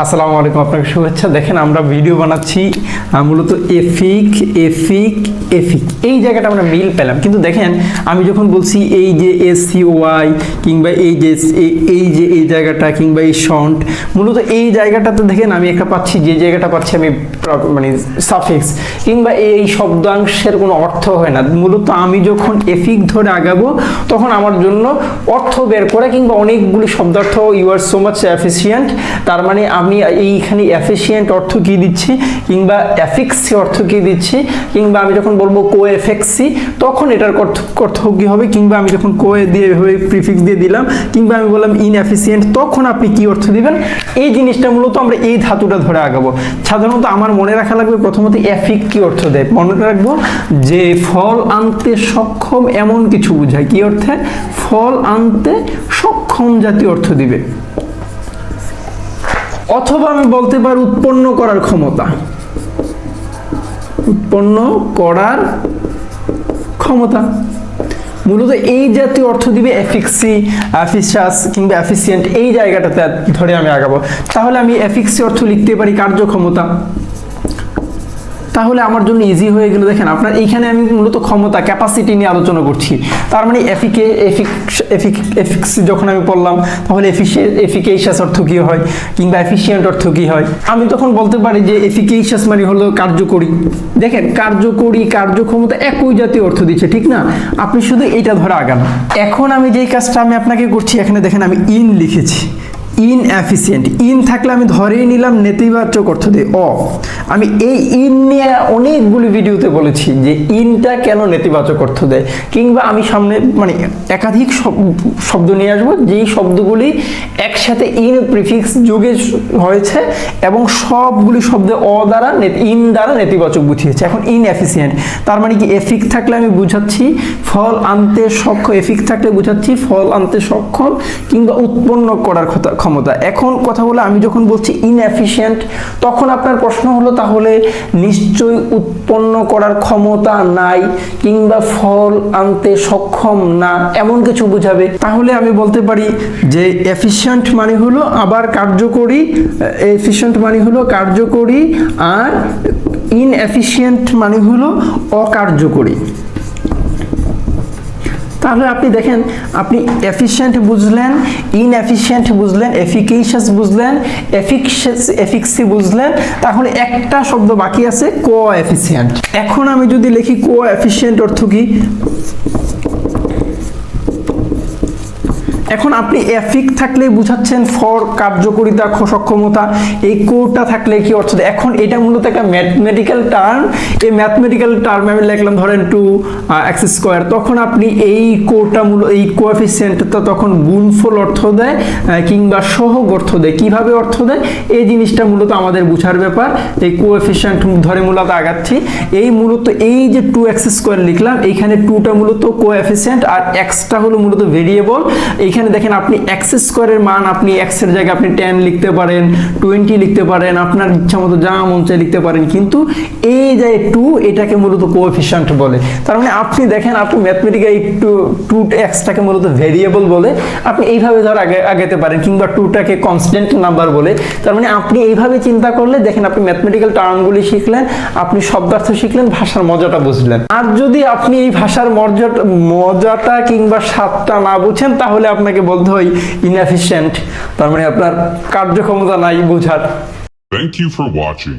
আসসালামু আলাইকুম, আপনাকে শুভেচ্ছা। দেখেন আমরা ভিডিও বানাচ্ছি মূলত এফিক এফিক এফিক এই জায়গাটা আমরা মিল পেলাম, কিন্তু দেখেন আমি যখন বলছি এই যে এসিওয়াই কিংবা এই জায়গাটা কিংবা এই শন্ট, মূলত এই জায়গাটাতে দেখেন আমি একটা পাচ্ছি, যে জায়গাটা পাচ্ছি আমি মানে সাফিক্স কিংবা এই শব্দাংশের কোনো অর্থ হয় না। মূলত আমি যখন এফিক ধরে আগাবো তখন আমার জন্য অর্থ বের করে কিংবা অনেকগুলি শব্দার্থ you are so much efficient, তার মানে আমি এইখানে এফিসিয়েন্ট অর্থ কি দিচ্ছি কিংবা এফিক্সি অর্থ কি দিচ্ছি, কিংবা আমি যখন বলবো কো এফেক্সি তখন এটার অর্থ কি হবে, কিংবা আমি যখন কো দিয়ে এভাবে প্রিফিক্স দিয়ে দিলাম কিংবা আমি বললাম ইনএফিসিয়েন্ট তখন আপনি কি অর্থ দিবেন। এই জিনিসটা মূলত আমরা এই ধাতুটা ধরে আগাবো। সাধারণত আমার মনে রাখা লাগবে প্রথমত এফিক কি অর্থ দেয়, মনে রাখবো যে ফল আনতে সক্ষম এমন কিছু বোঝায়। কি অর্থে? ফল আনতে সক্ষম জাতীয় অর্থ দিবে। অথবা আমি বলতে পারি উৎপন্ন করার ক্ষমতা, উৎপন্ন করার ক্ষমতা। মূলত এই জাতীয় অর্থ দিবে এফিক্সি, এফিশাস কিংবা এফিসিয়েন্ট, এই জায়গাটাতে ধরে আমি আগাবো। তাহলে আমি এফিক্সি অর্থ লিখতে পারি কার্যক্ষমতা, তাহলে আমার জন্য ইজি হয়ে গেল। দেখেন আপনার এইখানে আমি মূলত ক্ষমতা ক্যাপাসিটি নিয়ে আলোচনা করছি, তার মানে এফিক্সি যখন আমি পড়লাম তাহলে এফিকেশাস অর্থ কি হয় কিংবা এফিশিয়েন্ট অর্থ কি হয়, আমি তখন বলতে পারি যে এফিকেশাস মানে হলো কার্যকরী। দেখেন কার্যকরী কার্যক্ষমতা একই জাতীয় অর্থ দিচ্ছে, ঠিক না? আপনি শুধু এইটা ধরে আগান। এখন আমি যেই কাজটা আমি আপনাকে করছি, এখানে দেখেন আমি ইন লিখেছি, ইনএফিসিয়েন্ট। ইন থাকলে আমি ধরেই নিলাম নেতিবাচক অর্থ দিয়ে আমি এই ইন নিয়ে অনেকগুলি ভিডিওতে বলেছি যে ইনটা কেন নেতিবাচক অর্থ দেয়, কিংবা আমি সামনে মানে একাধিক শব্দ নিয়ে আসবো যেই শব্দগুলি একসাথে ইন প্রিফিক্স যুগে হয়েছে এবং সবগুলি শব্দে দ্বারা ইন দ্বারা নেতিবাচক বুঝিয়েছে। এখন ইনএফিসিয়েন্ট তার মানে কি এফিক থাকলে আমি বুঝাচ্ছি ফল আনতে সক্ষম, এফিক থাকলে বুঝাচ্ছি ফল আনতে সক্ষম কিংবা উৎপন্ন করার ক্ষমতা। এখন কথা হলো আমি যখন বলছি ইনএফিশিয়েন্ট তখন আপনার প্রশ্ন হলো তাহলে নিশ্চয়ই উৎপন্ন করার ক্ষমতা নাই কিংবা ফল আনতে সক্ষম না এমন কিছু বোঝাবে। তাহলে আমি বলতে পারি যে এফিশিয়েন্ট মানে হলো আবার কার্যকরী, এফিশিয়েন্ট মানে হলো কার্যকরী আর ইনএফিশিয়েন্ট মানে হলো অকার্যকরী। তাহলে আপনি দেখেন আপনি এফিশিয়েন্ট বুঝলেন, ইনএফিশিয়েন্ট বুঝলেন, এফিকেশাস বুঝলেন, এফিক্সি বুঝলেন, তাহলে একটা শব্দ বাকি আছে কোএফিসিয়েন্ট। এখন আমি যদি লিখি কোএফিসিয়েন্ট অর্থ কি, এখন আপনি এফিক থাকলে বুঝাচ্ছেন ফর কার্যকরিতা সক্ষমতা, এই কোটা থাকলে কি অর্থ দেয়। এখন এটা মূলত একটা ম্যাথমেটিক্যাল টার্ম, এই ম্যাথমেটিক্যাল টার্ম আমি লিখলাম ধরেন 2x², তখন আপনি এই কোটা এই কোএফিসিয়েন্টটা তখন গুণফল অর্থ দেয় কিংবা সহগ অর্থ দেয়। কিভাবে অর্থ দেয় এই জিনিসটা মূলত আমাদের বোঝার ব্যাপার। এই কোএফিসিয়েন্ট ধরে মূলত আগাচ্ছি, এই মূলত এই যে 2x² লিখলাম, এইখানে 2টা মূলত কোএফিসিয়েন্ট আর xটা হলো মূলত ভেরিয়েবল। এখানে দেখেন আপনি x² এর মান আপনি x এর জায়গায় আপনি 10 লিখতে পারেন, 20 লিখতে পারেন, আপনার ইচ্ছা মতো যা মন চায় লিখতে পারেন, কিন্তু এই যে 2 এটাকে মূলত কোএফিসিয়েন্ট বলে। তার মানে আপনি দেখেন আপনি ম্যাথমেটিক্যাল 2x টাকে মূলত ভেরিয়েবল বলে আপনি এইভাবে ধর আগাতে পারেন, কিংবা 2টাকে কনস্ট্যান্ট নাম্বার বলে। তার মানে আপনি এইভাবে চিন্তা করলে দেখেন আপনি ম্যাথমেটিক্যাল টার্মগুলি শিখলেন, আপনি শব্দার্থ শিখলেন, ভাষার মজাটা বুঝলেন। আর যদি আপনি এই ভাষার মজাটা কিংবা স্বাদটা না বুঝেন তাহলে আপনাকে বলতে হয় ইনএফিশিয়েন্ট, তার মানে আপনার কার্যক্ষমতা নাই বোঝার। Thank you for watching.